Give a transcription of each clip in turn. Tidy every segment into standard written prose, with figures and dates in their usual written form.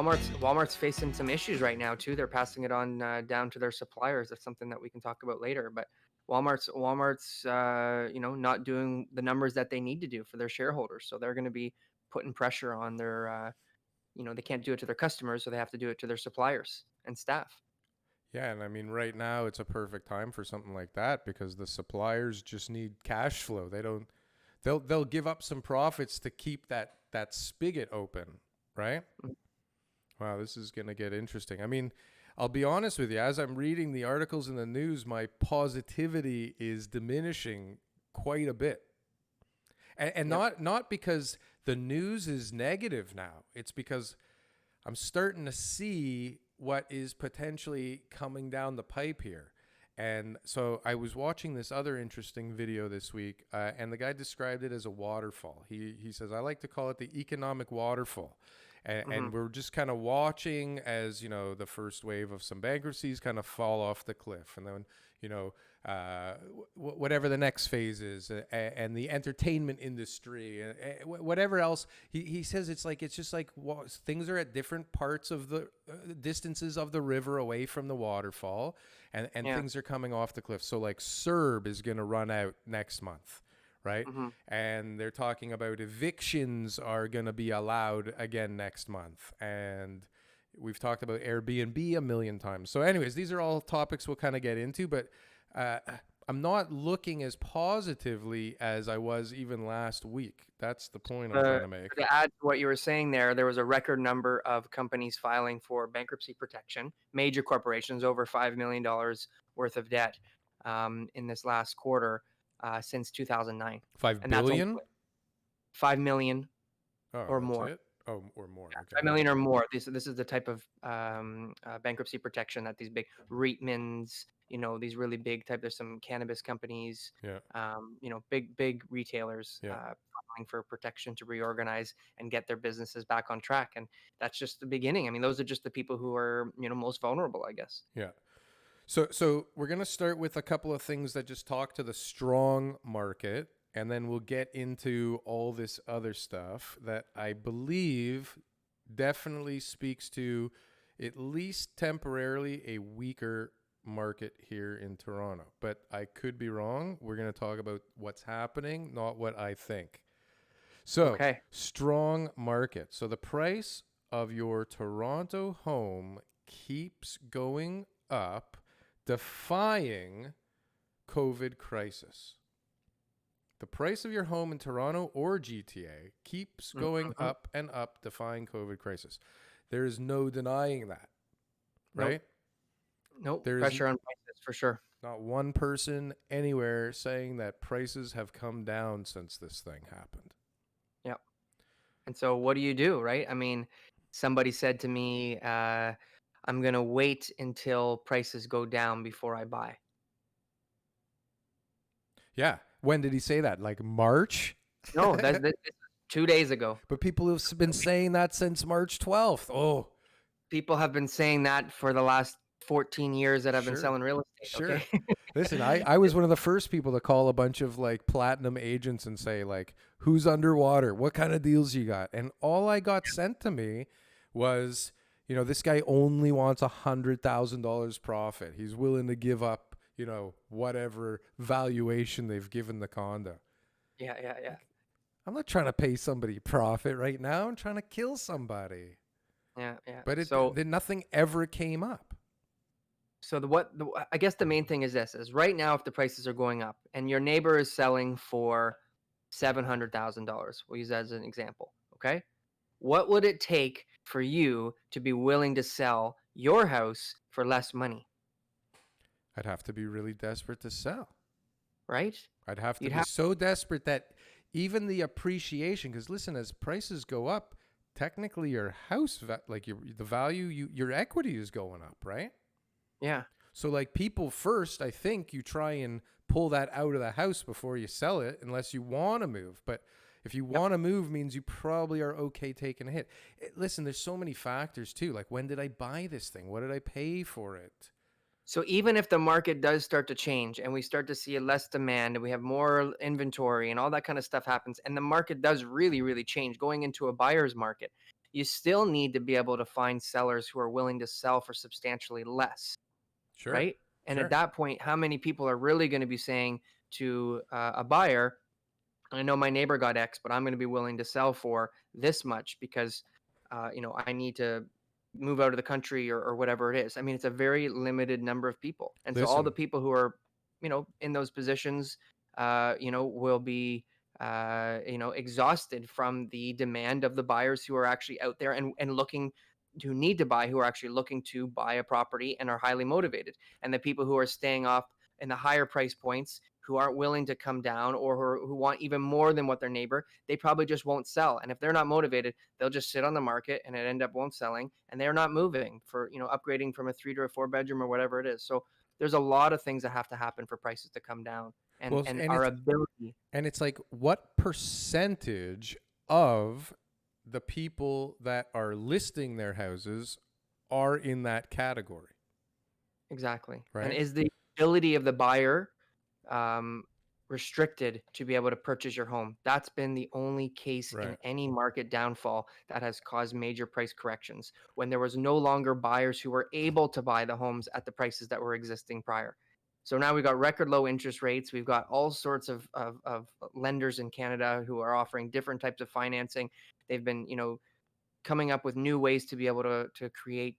Walmart's facing some issues right now too. They're passing it on down to their suppliers. That's something that we can talk about later. But Walmart's not doing the numbers that they need to do for their shareholders. So they're going to be putting pressure on their they can't do it to their customers, so they have to do it to their suppliers and staff. Yeah, and I mean, right now it's a perfect time for something like that because the suppliers just need cash flow. They don't. They'll give up some profits to keep that spigot open, right? Mm. Wow, this is going to get interesting. I mean, I'll be honest with you. As I'm reading the articles in the news, my positivity is diminishing quite a bit. And Yep. not because the news is negative now. It's because I'm starting to see what is potentially coming down the pipe here. And so I was watching this other interesting video this week, and the guy described it as a waterfall. He says, I like to call it the economic waterfall. And Hmm. we're just kind of watching as, the first wave of some bankruptcies kind of fall off the cliff. And then, you know, whatever the next phase is, and the entertainment industry, whatever else. He says it's just like things are at different parts of the distances of the river away from the waterfall, and Yeah. things are coming off the cliff. So like CERB is going to run out next month. Right. Hmm. And they're talking about evictions are going to be allowed again next month. And we've talked about Airbnb a million times. So anyways, these are all topics we'll kind of get into, but uh, I'm not looking as positively as I was even last week. That's the point I'm trying to make. To add to what you were saying there was a record number of companies filing for bankruptcy protection, major corporations, over $5 million worth of debt in this last quarter since 2009. 5 And that's only billion? 5 million Oh, or that's more. it? Oh, or more. Okay. 5 million or more. This is the type of bankruptcy protection that these big Reitmans, these really big type. There's some cannabis companies, Yeah. big retailers Yeah. filing for protection to reorganize and get their businesses back on track. And that's just the beginning. I mean, those are just the people who are most vulnerable, I guess. Yeah. So we're going to start with a couple of things that just talk to the strong market, and then we'll get into all this other stuff that I believe definitely speaks to, at least temporarily, a weaker market here in Toronto. But I could be wrong. We're going to talk about what's happening, not what I think. So, Okay. strong market. So the price of your Toronto home keeps going up, defying COVID crisis. The price of your home in Toronto or GTA keeps going Mm-hmm. up and up, defying COVID crisis. There is no denying that, Nope. right? Nope. There is Pressure on prices for sure. not one person anywhere saying that prices have come down since this thing happened. Yep. And so what do you do, right? I mean, somebody said to me, I'm going to wait until prices go down before I buy. Yeah. When did he say that? Like March? No, that's 2 days ago. But people have been saying that since March 12th. Oh, People have been saying that for the last 14 years that I've been sure. selling real estate. Sure. Okay. Listen, I was one of the first people to call a bunch of like platinum agents and say like, who's underwater? What kind of deals you got? And all I got sent to me was, this guy only wants $100,000 profit. He's willing to give up, whatever valuation they've given the condo. Yeah, yeah, yeah, I'm not trying to pay somebody profit right now. I'm trying to kill somebody. yeah, yeah. But So, then nothing ever came up. I guess the main thing is this: is right now, if the prices are going up and your neighbor is selling for $700,000, we'll use that as an example. Okay, what would it take for you to be willing to sell your house for less money? I'd have to be really desperate to sell. Right? I'd have to You'd be have. so desperate that even the appreciation, because listen, as prices go up, technically your house, the value, your equity is going up, right? Yeah. So like people first, I think you try and pull that out of the house before you sell it, unless you want to move. But if you Yep. want to move, means you probably are okay taking a hit. Listen, there's so many factors too. Like when did I buy this thing? What did I pay for it? So even if the market does start to change and we start to see a less demand and we have more inventory and all that kind of stuff happens and the market does really, really change going into a buyer's market, you still need to be able to find sellers who are willing to sell for substantially less, Sure. right? And at Sure. that point, how many people are really going to be saying to a buyer, I know my neighbor got X, but I'm going to be willing to sell for this much because, I need to move out of the country or whatever it is. I mean, it's a very limited number of people. And so all the Listen, people who are, in those positions, will be, exhausted from the demand of the buyers who are actually out there and looking, who need to buy, who are actually looking to buy a property and are highly motivated. And the people who are staying off in the higher price points, who aren't willing to come down, or who want even more than what their neighbor, they probably just won't sell. And if they're not motivated, they'll just sit on the market and it end up won't selling, and they're not moving for, upgrading from a 3 to a 4 bedroom or whatever it is. So there's a lot of things that have to happen for prices to come down, and well, our ability. it's like, what percentage of the people that are listing their houses are in that category, Exactly. And right? is the ability of the buyer um, restricted to be able to purchase your home? That's been the only case in Right. any market downfall that has caused major price corrections, when there was no longer buyers who were able to buy the homes at the prices that were existing prior. So now we've got record low interest rates. We've got all sorts of lenders in Canada who are offering different types of financing. They've been, coming up with new ways to be able to create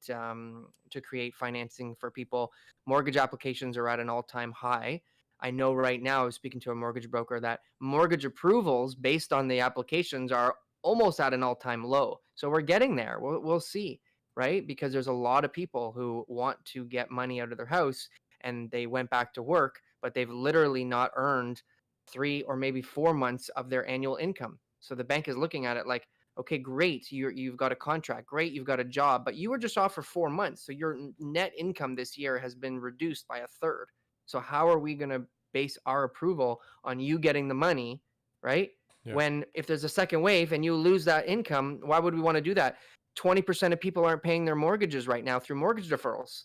financing for people. Mortgage applications are at an all-time high. I know right now, I was speaking to a mortgage broker, that mortgage approvals based on the applications are almost at an all-time low. So we're getting there. We'll see, right? Because there's a lot of people who want to get money out of their house, and they went back to work, but they've literally not earned 3 or maybe 4 months of their annual income. So the bank is looking at it like, okay, great, you've got a contract, great, you've got a job, but you were just off for 4 months, so your net income this year has been reduced by a third. So how are we going to base our approval on you getting the money, right? Yeah. When if there's a second wave and you lose that income, why would we want to do that? 20% of people aren't paying their mortgages right now through mortgage deferrals,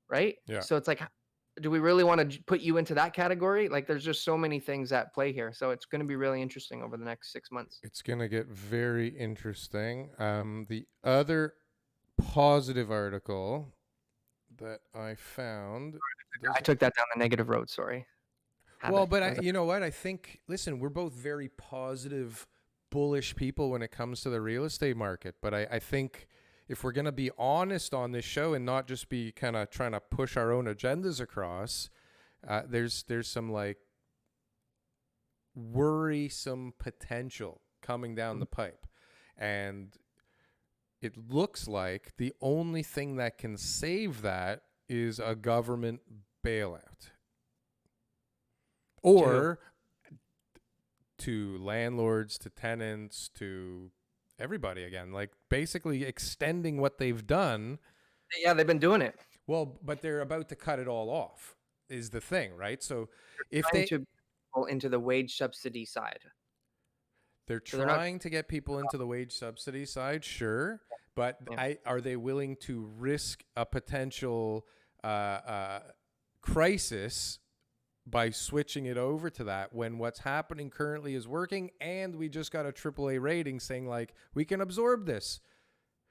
right? Yeah. So it's like, do we really want to put you into that category? Like, there's just so many things at play here. So it's going to be really interesting over the next 6 months. It's going to get very interesting. The other positive article that I found I doesn't. took that down the negative road. Sorry. Well, Habit. but That was you know what? I think, listen, we're both very positive, bullish people when it comes to the real estate market. But I think if we're going to be honest on this show and not just be kind of trying to push our own agendas across, there's some like worrisome potential coming down the pipe. And it looks like the only thing that can save that is a government bailout. to Or to landlords, to tenants, to everybody again, like basically extending what they've done. yeah, they've been doing it. Well, but they're about to cut it all off, is the thing, right? So if Trying they to go into the wage subsidy side. they're So they're not. trying to get people into the wage subsidy side, sure, but Yeah. are they willing to risk a potential crisis by switching it over to that, when what's happening currently is working, and we just got a AAA rating saying like we can absorb this?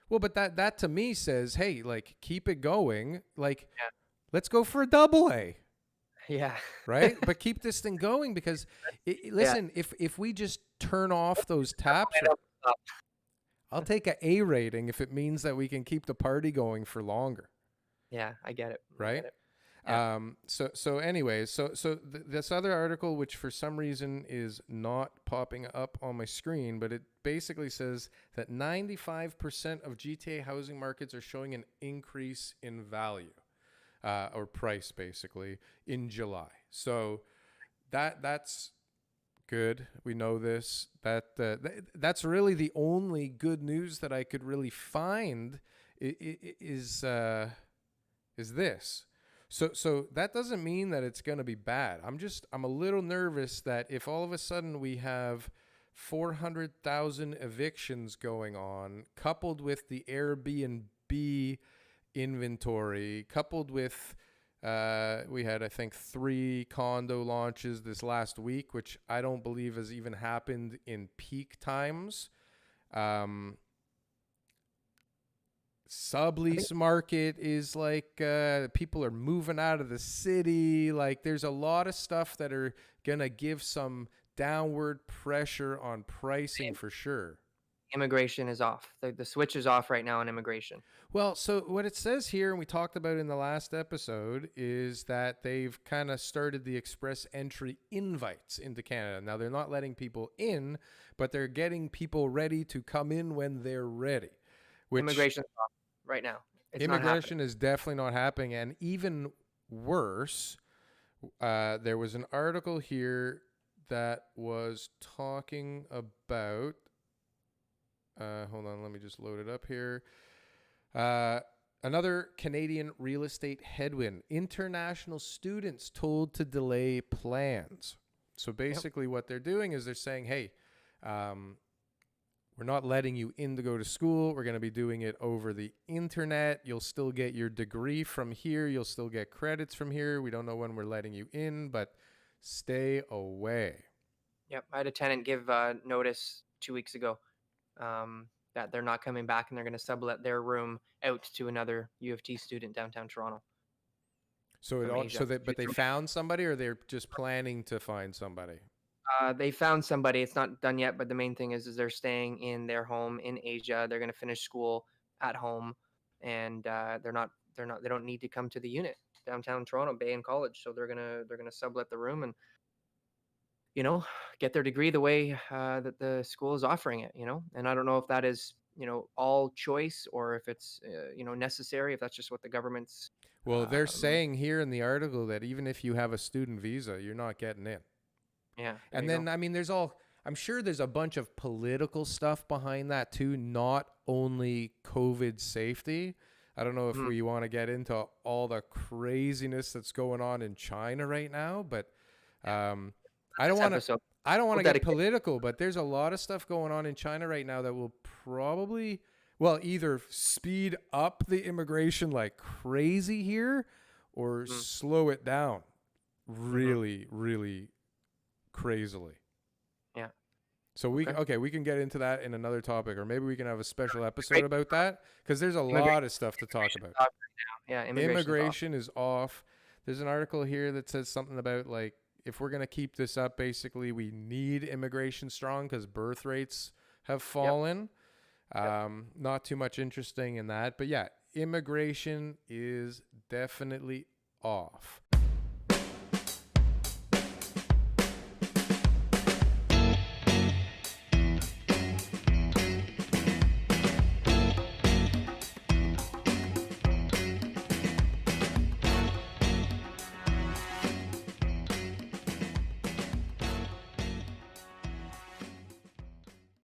Well, but that to me says, hey, like, keep it going, like let's go for a AA, Yeah. right? But keep this thing going, because Yeah. listen, if we just turn off those taps, I'll take a A rating if it means that we can keep the party going for longer, Yeah, I get it. I right? get it. Yeah. So anyways, this other article, which for some reason is not popping up on my screen, but it basically says that 95% of GTA housing markets are showing an increase in value, or price, basically, in July. So that's good. We know this. That's really the only good news that I could really find is this. So that doesn't mean that it's going to be bad. I'm a little nervous that if all of a sudden we have 400,000 evictions going on, coupled with the Airbnb inventory, coupled with we had, I think, 3 condo launches this last week, which I don't believe has even happened in peak times. I think Sublease market is like people are moving out of the city. Like there's a lot of stuff that are gonna give some downward pressure on pricing for sure. immigration is off. The switch is off right now on immigration. Well, so what it says here, and we talked about in the last episode, is that they've kind of started the express entry invites into Canada. Now, they're not letting people in, but they're getting people ready to come in when they're ready, which Immigration is off right now. It's not happening. immigration is definitely not happening. And even worse, there was an article here that was talking about. Hold on, let me just load it up here. Uh, Another Canadian real estate headwind. International students told to delay plans. So Yep. basically, what they're doing is they're saying, hey, we're not letting you in to go to school. We're going to be doing it over the internet. You'll still get your degree from here. You'll still get credits from here. We don't know when we're letting you in, but stay away. Yep. I had a tenant give notice 2 weeks ago that they're not coming back and they're going to sublet their room out to another U of T student downtown Toronto So from Asia. but they found somebody, or they're just planning to find somebody. They found somebody. It's not done yet, but the main thing is they're staying in their home in Asia. They're going to finish school at home, and they don't need to come to the unit downtown Toronto Bay and College. So they're gonna sublet the room and get their degree the way that the school is offering it. And I don't know if that is all choice or if it's necessary. If that's just what the government's Well, they're um, saying here in the article that even if you have a student visa, you're not getting in. yeah, there And you go. then, I mean, I'm sure there's a bunch of political stuff behind that too, not only COVID safety. I don't know if Mhm. we want to get into all the craziness that's going on in China right now, but um, I don't This want to. episode I don't want we'll to get dedicate. political, but there's a lot of stuff going on in China right now that will probably, well, either speed up the immigration like crazy here or Mhm. slow it down Mhm. really, really crazily. Yeah. So Okay. we can get into that in another topic, or maybe we can have a special episode Great. about that because there's a Immigration, lot of stuff to talk immigration's about. off right now. Yeah, immigration's off. Immigration is off. There's an article here that says something about like if we're gonna keep this up, basically we need immigration strong because birth rates have Yep. fallen. Yep. Not too much interesting in that, but yeah, immigration is definitely off.